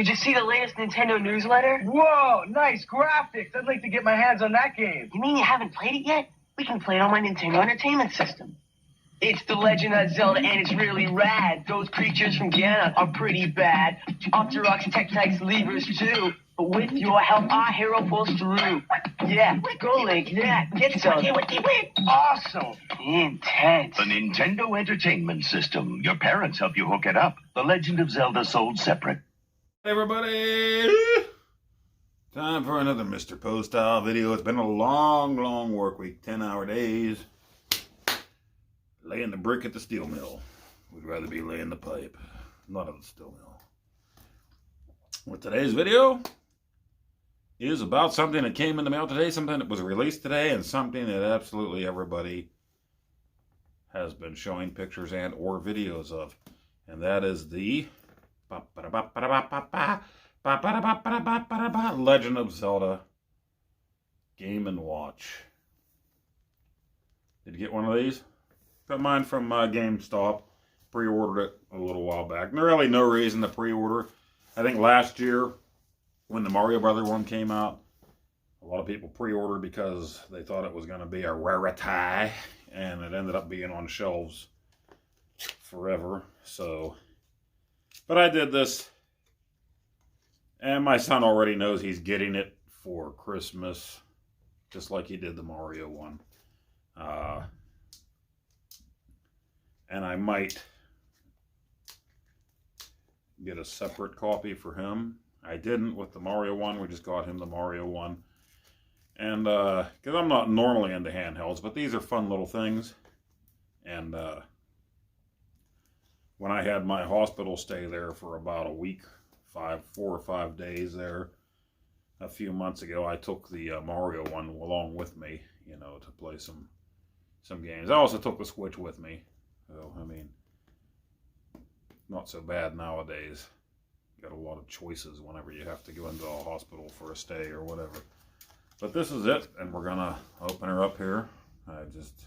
Did you see the latest Nintendo newsletter? Whoa, nice graphics. I'd like to get my hands on that game. You mean you haven't played it yet? We can play it on my Nintendo Entertainment System. It's The Legend of Zelda, and it's really rad. Those creatures from Ganon are pretty bad. Octoroks, Tektites, Levers, too. But with your help, our hero pulls through. Yeah, go Link, yeah, get Zelda. Awesome. Intense. The Nintendo Entertainment System. Your parents help you hook it up. The Legend of Zelda sold separate. Hey everybody! Time for another Mr. Poestyle video. It's been a long work week, 10-hour days. Laying the brick at the steel mill. We'd rather be laying the pipe, not at the steel mill. Well, today's video is about something that came in the mail today, something that was released today, and something that absolutely everybody has been showing pictures and or videos of. And that is the Legend of Zelda Game & Watch. Did you get one of these? Got mine from GameStop. Pre-ordered it a little while back. There's really no reason to pre-order. I think last year, when the Mario Brother one came out, a lot of people pre-ordered because they thought it was going to be a rarity, and it ended up being on shelves forever. So, but I did this, and my son already knows he's getting it for Christmas, just like he did the Mario one. And I might get a separate copy for him. I didn't with the Mario one. We just got him the Mario one. And because I'm not normally into handhelds, but these are fun little things. And when I had my hospital stay there for about a week, 4 or 5 days there, a few months ago, I took the Mario one along with me, you know, to play some games. I also took the Switch with me. So, I mean, not so bad nowadays. Got a lot of choices whenever you have to go into a hospital for a stay or whatever. But this is it, and we're gonna open her up here. I just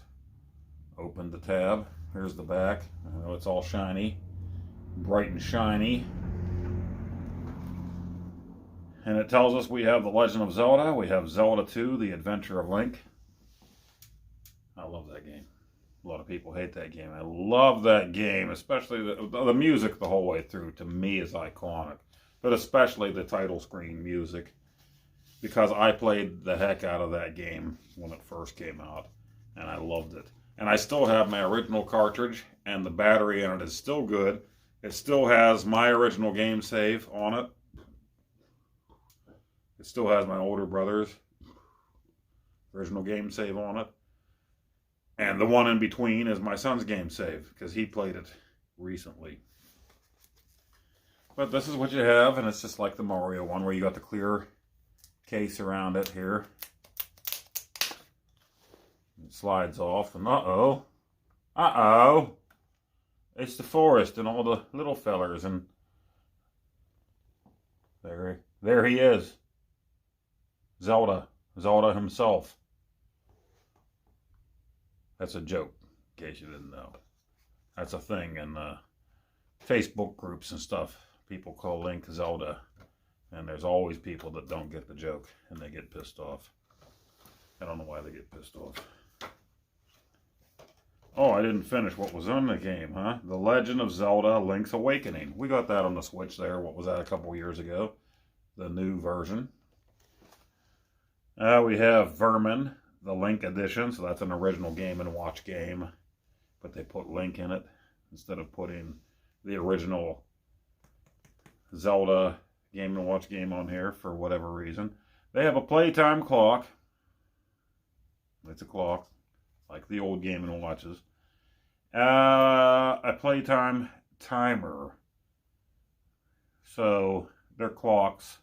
opened the tab. Here's the back. I know it's all shiny, bright and shiny. And it tells us we have The Legend of Zelda. We have Zelda 2, The Adventure of Link. I love that game. A lot of people hate that game. I love that game, especially the music the whole way through, to me, is iconic. But especially the title screen music, because I played the heck out of that game when it first came out, and I loved it. And I still have my original cartridge, and the battery in it is still good. It still has my original game save on it. It still has my older brother's original game save on it. And the one in between is my son's game save, because he played it recently. But this is what you have, and it's just like the Mario one, where you got the clear case around it here. It slides off, and uh-oh, it's the forest and all the little fellers, and there he is. Zelda himself. That's a joke, in case you didn't know. That's a thing in Facebook groups and stuff. People call Link Zelda. And there's always people that don't get the joke, and they get pissed off. I don't know why they get pissed off. Oh, I didn't finish what was in the game, huh? The Legend of Zelda Link's Awakening. We got that on the Switch there. What was that, a couple years ago? The new version. We have Vermin, the Link edition, so that's an original Game & Watch game, but they put Link in it instead of putting the original Zelda Game & Watch game on here for whatever reason. They have a playtime clock. It's a clock, like the old Game & Watches. A playtime timer. So, they're clocks.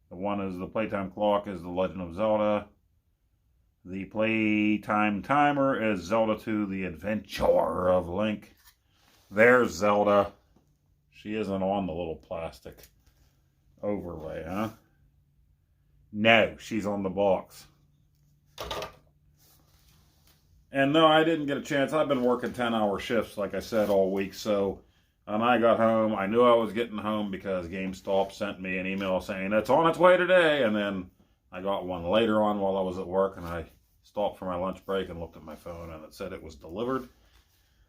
The one is the playtime clock is The Legend of Zelda. The playtime timer is Zelda 2, The Adventure of Link. There's Zelda. She isn't on the little plastic overlay, huh? No, she's on the box. And no, I didn't get a chance. I've been working 10-hour shifts, like I said, all week, so And I got home. I knew I was getting home because GameStop sent me an email saying it's on its way today. And then I got one later on while I was at work, and I stopped for my lunch break and looked at my phone, and it said it was delivered.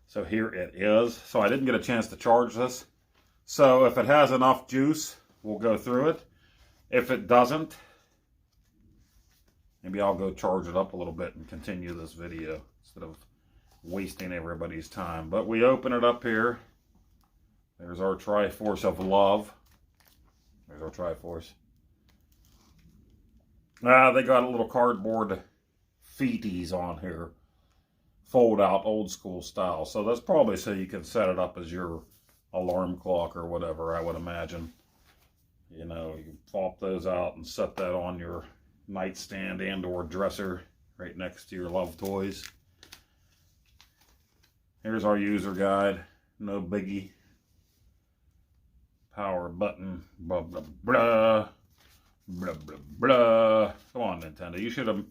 So here it is. So I didn't get a chance to charge this. So if it has enough juice, we'll go through it. If it doesn't, maybe I'll go charge it up a little bit and continue this video instead of wasting everybody's time. But we open it up here. There's our Triforce of Love. There's our Triforce. They got a little cardboard feeties on here. Fold out old school style. So that's probably so you can set it up as your alarm clock or whatever, I would imagine. You know, you can pop those out and set that on your nightstand and or dresser right next to your love toys. Here's our user guide. No biggie. Power button. Blah, blah, blah. Blah, blah, blah. Come on, Nintendo. You should have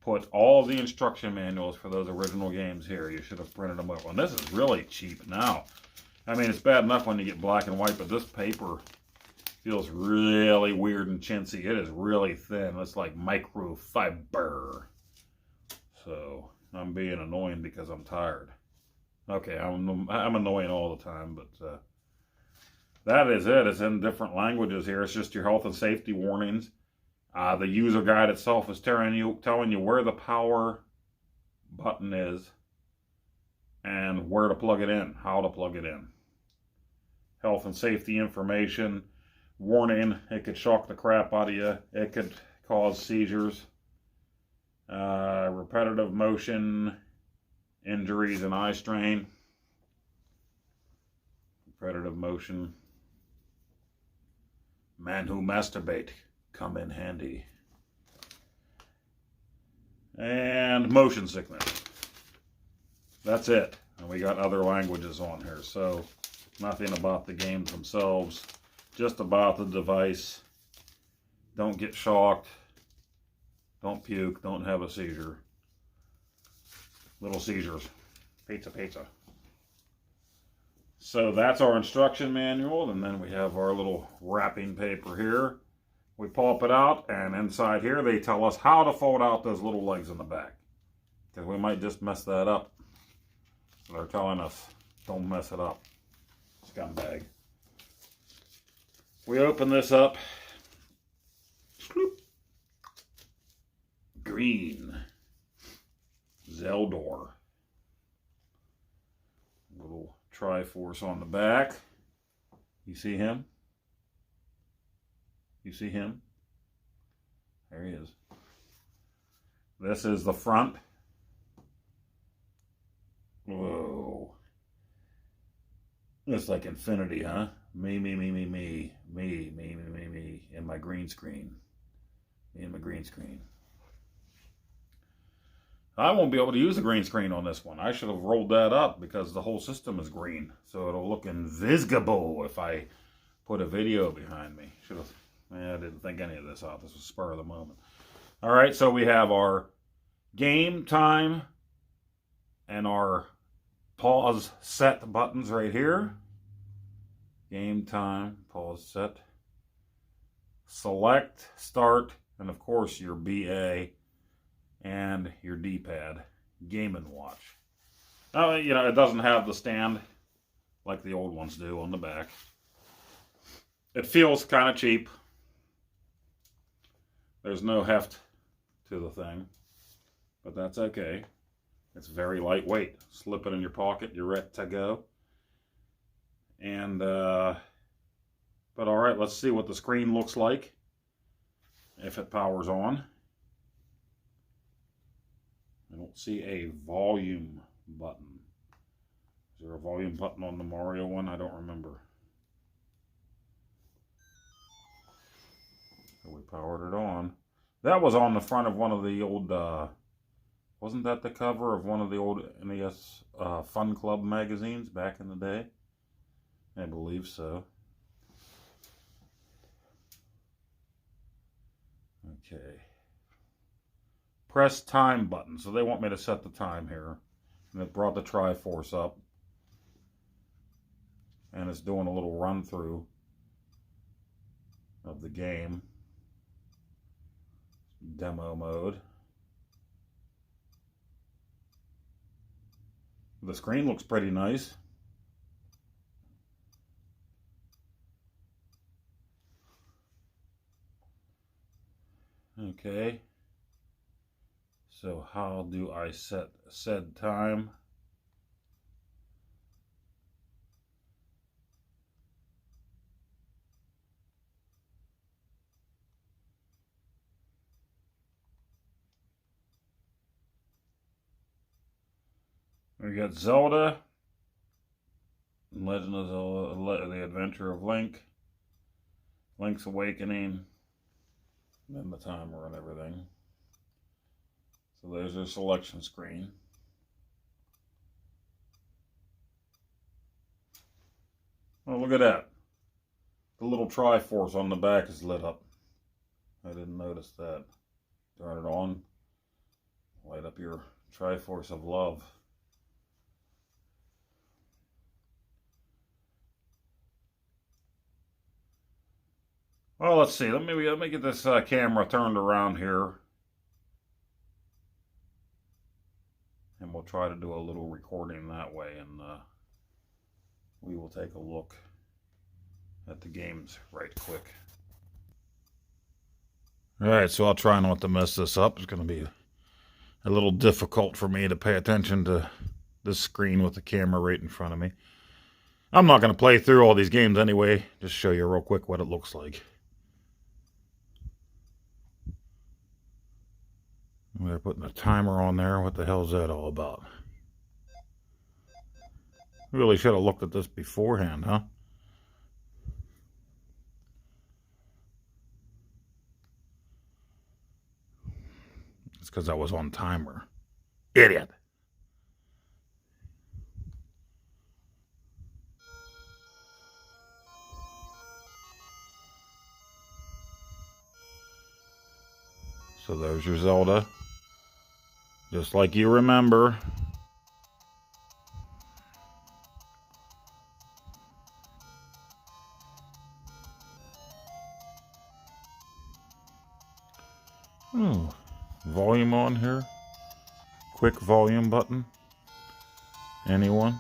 put all the instruction manuals for those original games here. You should have printed them up. And this is really cheap now. I mean, it's bad enough when you get black and white, but this paper feels really weird and chintzy. It is really thin. It's like microfiber. So, I'm being annoying because I'm tired. Okay, I'm annoying all the time, but that is it. It's in different languages here. It's just your health and safety warnings. The user guide itself is telling you where the power button is and where to plug it in, how to plug it in. Health and safety information. Warning, it could shock the crap out of you. It could cause seizures. Repetitive motion, injuries, and eye strain. Repetitive motion. Man who masturbate, come in handy. And motion sickness. That's it. And we got other languages on here. So nothing about the games themselves. Just about the device. Don't get shocked. Don't puke. Don't have a seizure. Little seizures. Pizza, pizza. So that's our instruction manual, and then we have our little wrapping paper here. We pop it out, and inside here they tell us how to fold out those little legs in the back. Because we might just mess that up. They're telling us, don't mess it up. Scumbag. We open this up. Green. Zelda. Little Triforce on the back. You see him? You see him? There he is. This is the front. Whoa. It's like infinity, huh? Me, and my green screen. Me and my green screen. I won't be able to use the green screen on this one. I should have rolled that up because the whole system is green. So it'll look invisible if I put a video behind me. Should have. I didn't think any of this out. This was spur of the moment. All right, so we have our game time and our pause set buttons right here. Game time, pause set, select, start, and of course your BA and your D-pad, Game & Watch. Now, you know, it doesn't have the stand like the old ones do on the back. It feels kind of cheap. There's no heft to the thing, but that's okay. It's very lightweight. Slip it in your pocket, you're ready to go. And, but all right, let's see what the screen looks like if it powers on. I don't see a volume button. Is there a volume button on the Mario one? I don't remember. So we powered it on. That was on the front of one of the old, wasn't that the cover of one of the old NES Fun Club magazines back in the day? I believe so. Okay. Press time button. So they want me to set the time here. And it brought the Triforce up. and it's doing a little run through of the game. Demo mode. The screen looks pretty nice. Okay. So how do I set said time? We got Zelda, Legend of Zelda, The Adventure of Link, Link's Awakening, and then the timer and everything. So there's your selection screen. Oh, look at that. The little Triforce on the back is lit up. I didn't notice that. Turn it on. Light up your Triforce of love. Well, let's see. Let me get this camera turned around here. And we'll try to do a little recording that way, and we will take a look at the games right quick. Alright, so I'll try not to mess this up. It's going to be a little difficult for me to pay attention to this screen with the camera right in front of me. I'm not going to play through all these games anyway. Just show you real quick what it looks like. They're putting a timer on there. What the hell is that all about? Really should have looked at this beforehand, huh? It's because I was on timer. Idiot. So there's your Zelda. Just like you remember. Oh, volume on here. Quick volume button. Anyone?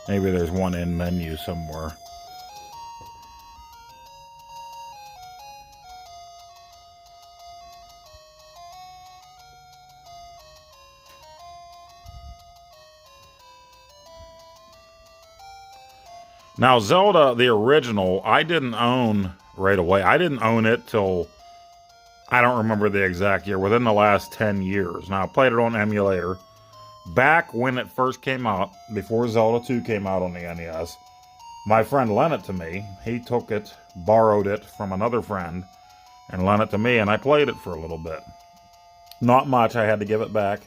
Maybe there's one in menu somewhere. Now, Zelda, the original, I didn't own right away. I didn't own it till, I don't remember the exact year, within the last 10 years. Now, I played it on emulator. Back when it first came out, before Zelda 2 came out on the NES, my friend lent it to me. He took it, borrowed it from another friend, and lent it to me, and I played it for a little bit. Not much, I had to give it back.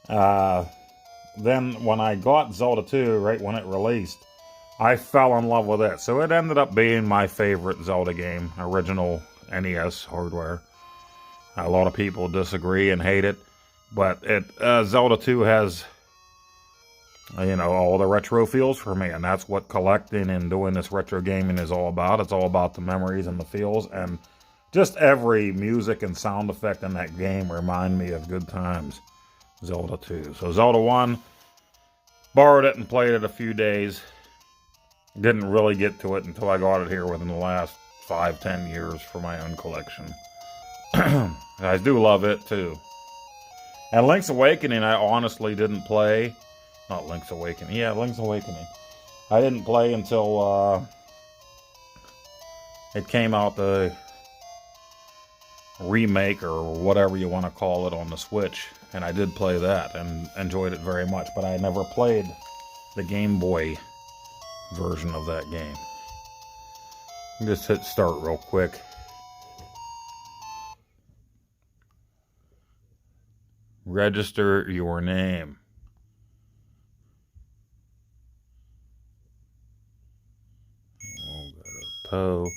Then, when I got Zelda 2, right when it released, I fell in love with it. So it ended up being my favorite Zelda game, original NES hardware. A lot of people disagree and hate it, but Zelda 2 has, all the retro feels for me, and that's what collecting and doing this retro gaming is all about. It's all about the memories and the feels, and just every music and sound effect in that game remind me of good times. Zelda 2. So Zelda 1, borrowed it and played it a few days. Didn't really get to it until I got it here within the last 5-10 years for my own collection. I do love it too. And Link's Awakening, I honestly didn't play. Not Link's Awakening. Yeah, Link's Awakening. I didn't play until it came out, the remake or whatever you want to call it, on the Switch. And I did play that and enjoyed it very much. But I never played the Game Boy version of that game. Just hit start real quick. Register your name. Poe.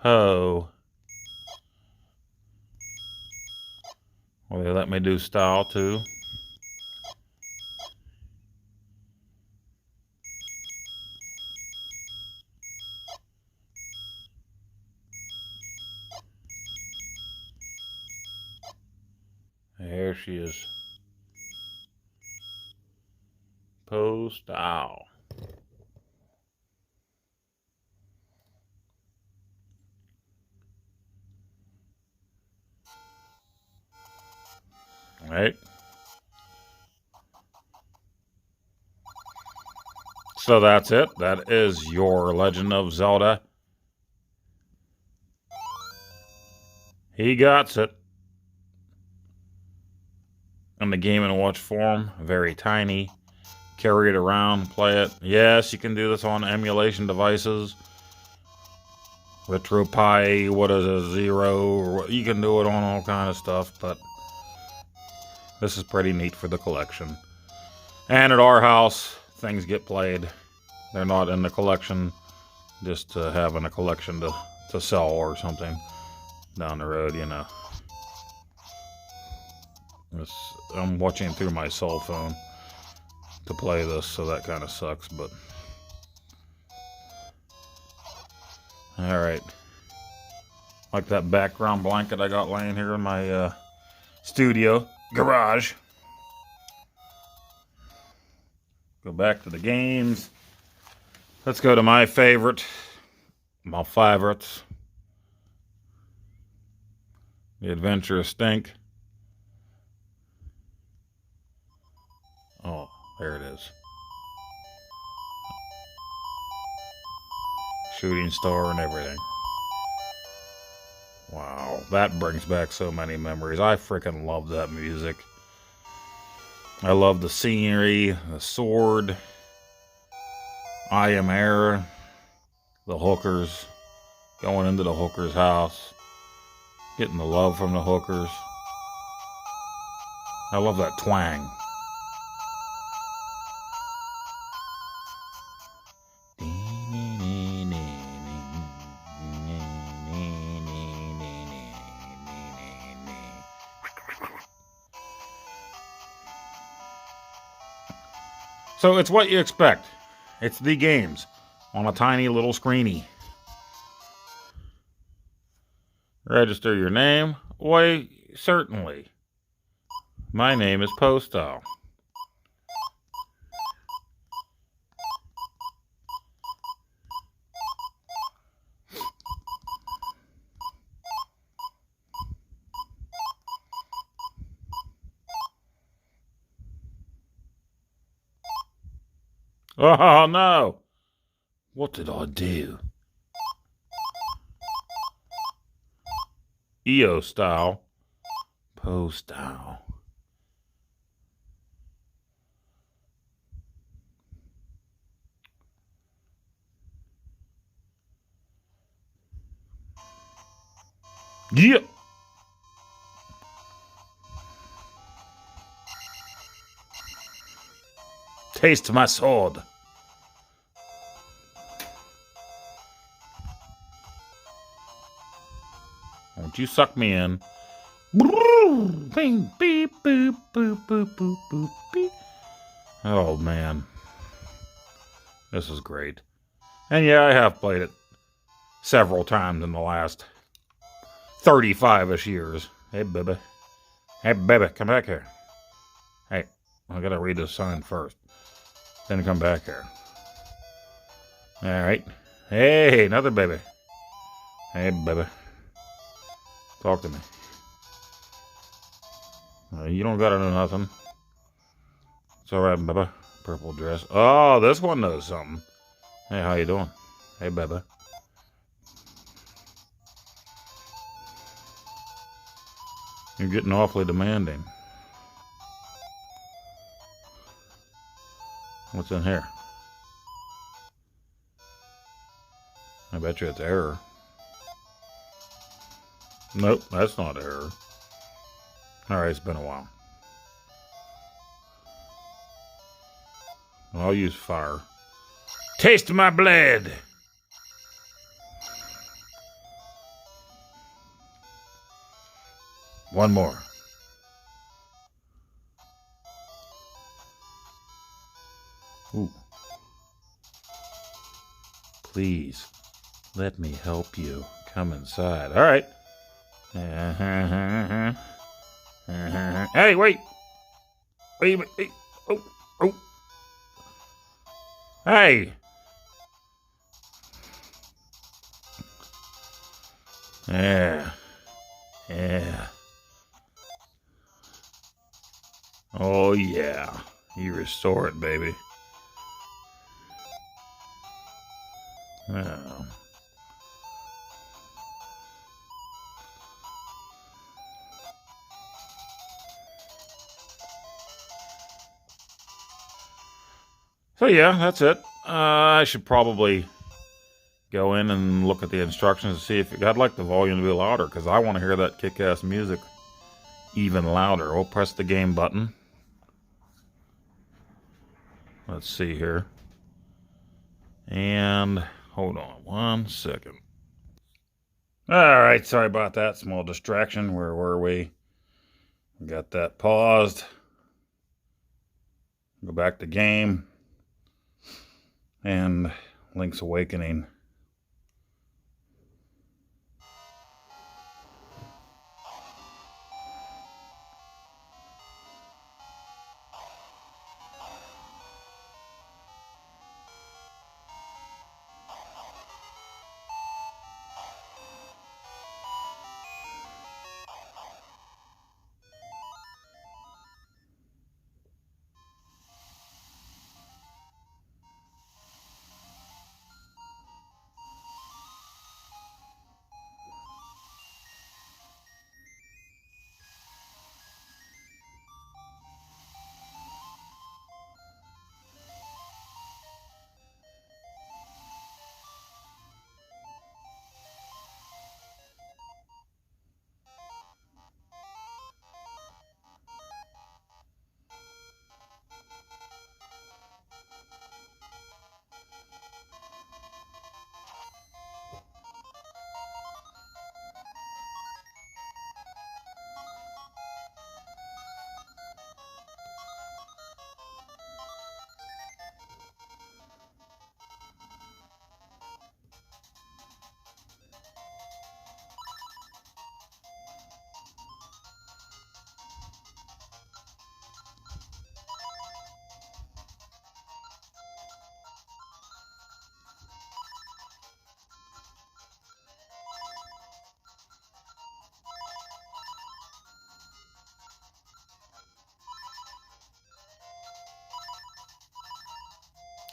Well, they let me do style too. there she is. Poestyle. Right. So that's it. That is your Legend of Zelda. He got it. In the Game & Watch form, very tiny. Carry it around, play it. Yes, you can do this on emulation devices. RetroPie, what is it, Zero? Or you can do it on all kind of stuff, but this is pretty neat for the collection. And at our house, things get played. They're not in the collection, just having a collection to sell or something down the road, you know. I'm watching through my cell phone to play this, so that kind of sucks, but alright. Like that background blanket I got laying here in my studio garage. Go back to the games. Let's go to my favorite. My favorites. The Adventure of Stink. Oh, there it is. Shooting star and everything. Wow, that brings back so many memories. I freaking love that music. I love the scenery, the sword, I Am Air, the hookers, going into the hooker's house, getting the love from the hookers. I love that twang. So it's what you expect. It's the games on a tiny little screeny. Register your name? Why, certainly. My name is Poestyle. Oh no! What did I do? EO style. Poestyle. Yeah! Taste my sword. Won't you suck me in? Bing, beep, boop, boop, boop, boop, boop, beep. Oh man, this is great. And yeah, I have played it several times in the last 35-ish years. Hey, baby. Hey, baby, come back here. Hey, I gotta read this sign first. Then come back here. Alright. Hey, another baby. Hey, baby. Talk to me. You don't gotta know nothing. It's alright, baby. Purple dress. Oh, this one knows something. Hey, how you doing? Hey, baby. You're getting awfully demanding. What's in here? I bet you it's error. Nope, that's not error. Alright, it's been a while. I'll use fire. Taste my blood! One more. Ooh. Please, let me help you. Come inside. All right. Hey, wait! Wait, wait, wait. Oh, oh. Hey! Yeah. Yeah. Oh, yeah. You restore it, baby. Yeah. So yeah, that's it. I should probably go in and look at the instructions to see if I'd like the volume to be louder, because I want to hear that kick-ass music even louder. We'll press the game button. Let's see here. And hold on 1 second. Alright, sorry about that. Small distraction. Where were we? Got that paused. Go back to game. And Link's Awakening.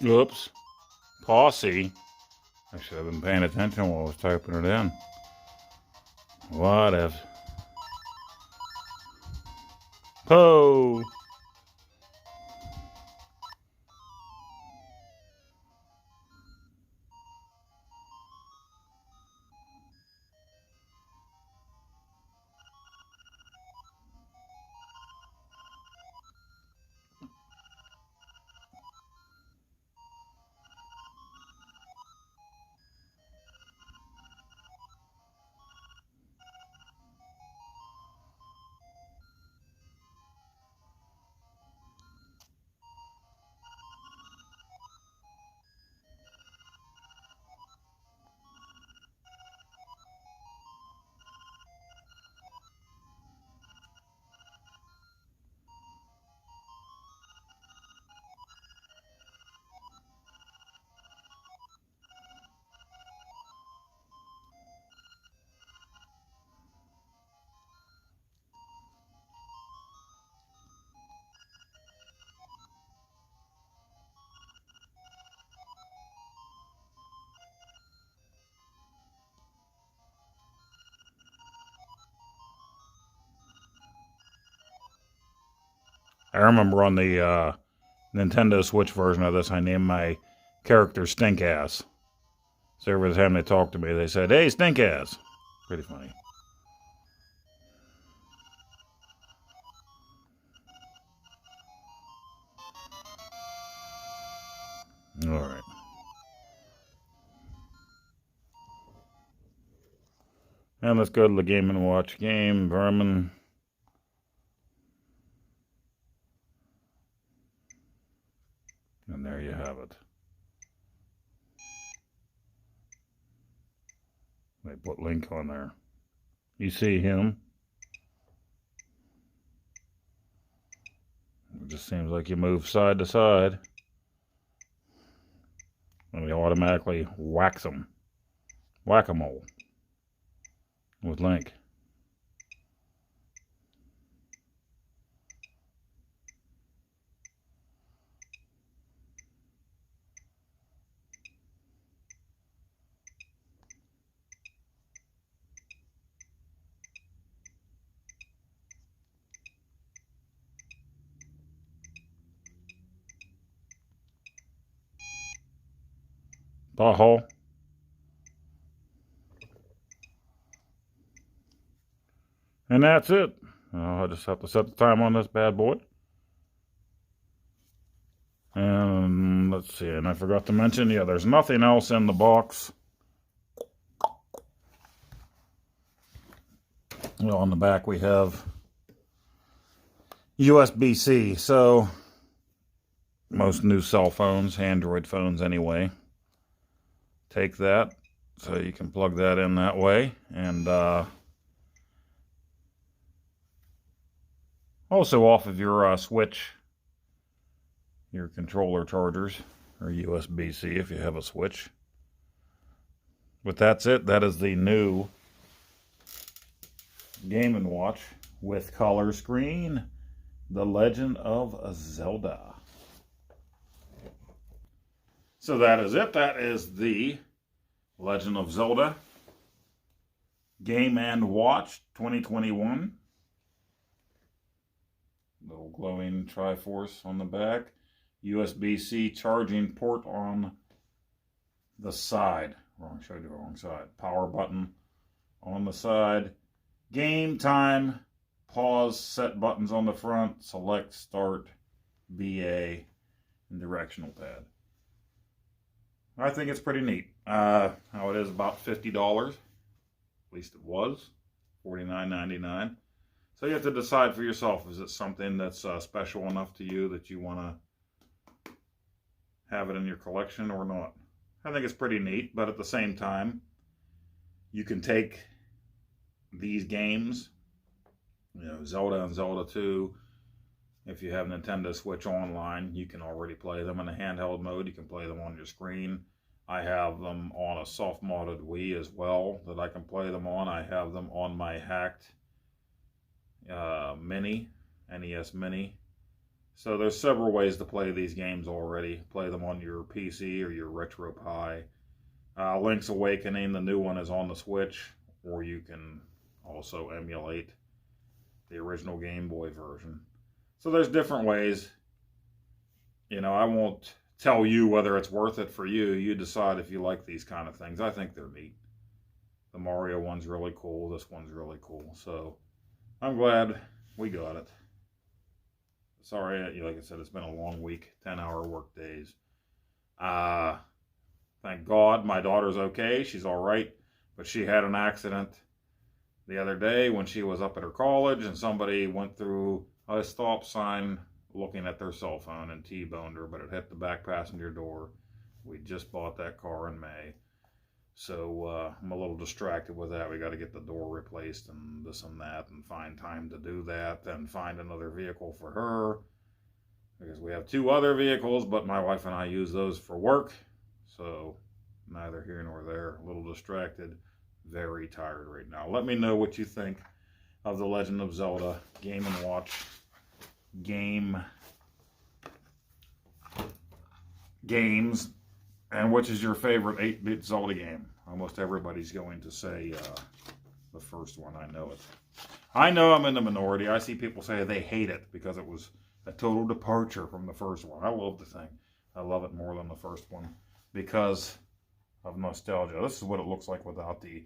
Oops. Posse. I should have been paying attention while I was typing it in. What if? Po! I remember on the Nintendo Switch version of this, I named my character Stink Ass. So every time they talked to me, they said, "Hey, Stink Ass." Pretty funny. Alright. And let's go to the Game & Watch game, Vermin. And there you have it. They put Link on there. You see him? just seems like you move side to side, and we automatically wax them. Whack-a-mole with Link. Tahoe. And that's it. I just have to set the time on this bad boy. And let's see, and I forgot to mention, yeah, there's nothing else in the box. Well, on the back we have USB-C. So most new cell phones, Android phones anyway, take that. So you can plug that in that way. And also off of your Switch, your controller chargers, or USB-C if you have a Switch. But that's it. That is the new Game & Watch with color screen, The Legend of Zelda. So that is it. That is the Legend of Zelda Game & Watch 2021. Little glowing Triforce on the back. USB-C charging port on the side. Showed you the wrong side. Power button on the side. Game time, pause, set buttons on the front, select, start, BA, and directional pad. I think it's pretty neat. How it is about $50. At least it was. $49.99. So you have to decide for yourself, is it something that's special enough to you that you want to have it in your collection or not? I think it's pretty neat, but at the same time, you can take these games, you know, Zelda and Zelda 2, if you have Nintendo Switch Online, you can already play them in a handheld mode. You can play them on your screen. I have them on a soft-modded Wii as well that I can play them on. I have them on my hacked Mini, NES Mini. So there's several ways to play these games already. Play them on your PC or your RetroPie. Link's Awakening, the new one, is on the Switch, or you can also emulate the original Game Boy version. So there's different ways. You know, I won't tell you whether it's worth it for you. You decide if you like these kind of things. I think they're neat. The Mario one's really cool. This one's really cool. So I'm glad we got it. Sorry, like I said, it's been a long week, 10-hour work days. Thank God my daughter's okay. She's all right. But she had an accident the other day when she was up at her college, and somebody went through a stop sign looking at their cell phone and T-boned her, but it hit the back passenger door. We just bought that car in May. So I'm a little distracted with that. We got to get the door replaced and this and that, and find time to do that, then find another vehicle for her, because we have 2 other vehicles, but my wife and I use those for work. So neither here nor there. A little distracted, very tired right now. Let me know what you think of The Legend of Zelda Game & Watch games. And which is your favorite 8-bit Zelda game? Almost everybody's going to say the first one. I know it. I know I'm in the minority. I see people say they hate it because it was a total departure from the first one. I love the thing. I love it more than the first one because of nostalgia. This is what it looks like without the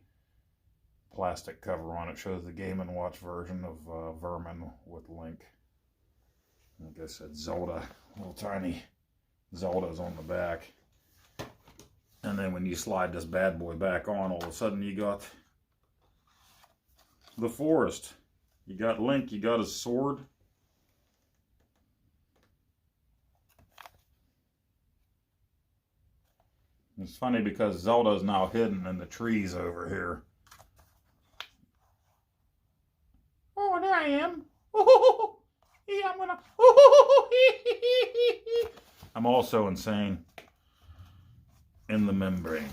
plastic cover on it. Shows the Game & Watch version of Vermin with Link. Like I said, Zelda. Little tiny Zelda's on the back. And then when you slide this bad boy back on, all of a sudden you got the forest. You got Link, you got his sword. It's funny because Zelda's now hidden in the trees over here. Oh, there I am. Oh, yeah, I'm gonna. Oh, I'm also insane in the membrane.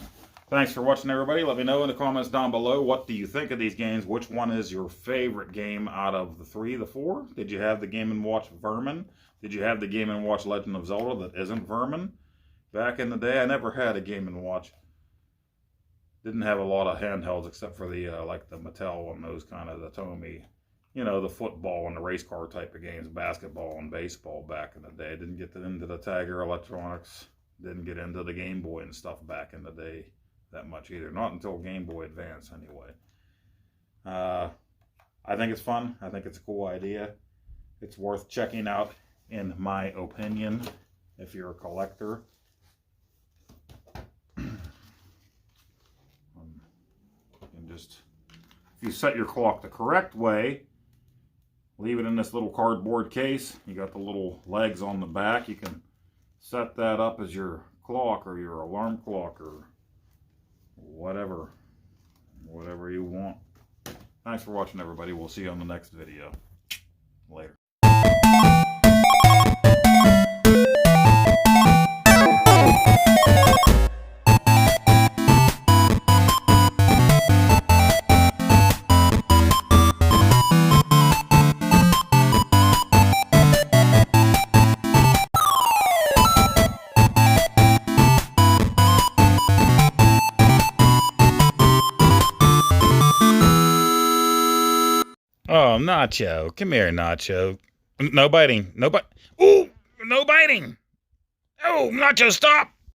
Thanks for watching, everybody. Let me know in the comments down below, what do you think of these games? Which one is your favorite game out of the 3, the 4? Did you have the Game & Watch Vermin? Did you have the Game & Watch Legend of Zelda that isn't Vermin? Back in the day, I never had a Game & Watch. Didn't have a lot of handhelds except for the like the Mattel and those kind of the Tomy, you know, the football and the race car type of games, basketball and baseball back in the day. Didn't get into the Tiger Electronics. Didn't get into the Game Boy and stuff back in the day that much either. Not until Game Boy Advance, anyway. I think it's fun. I think it's a cool idea. It's worth checking out, in my opinion, if you're a collector. And just, if you set your clock the correct way, leave it in this little cardboard case. You got the little legs on the back. You can set that up as your clock or your alarm clock or whatever you want. Thanks for watching, everybody. We'll see you on the next video. Later. Oh, Nacho. Come here, Nacho. No biting. No bite. Ooh, no biting. Oh, Nacho, stop.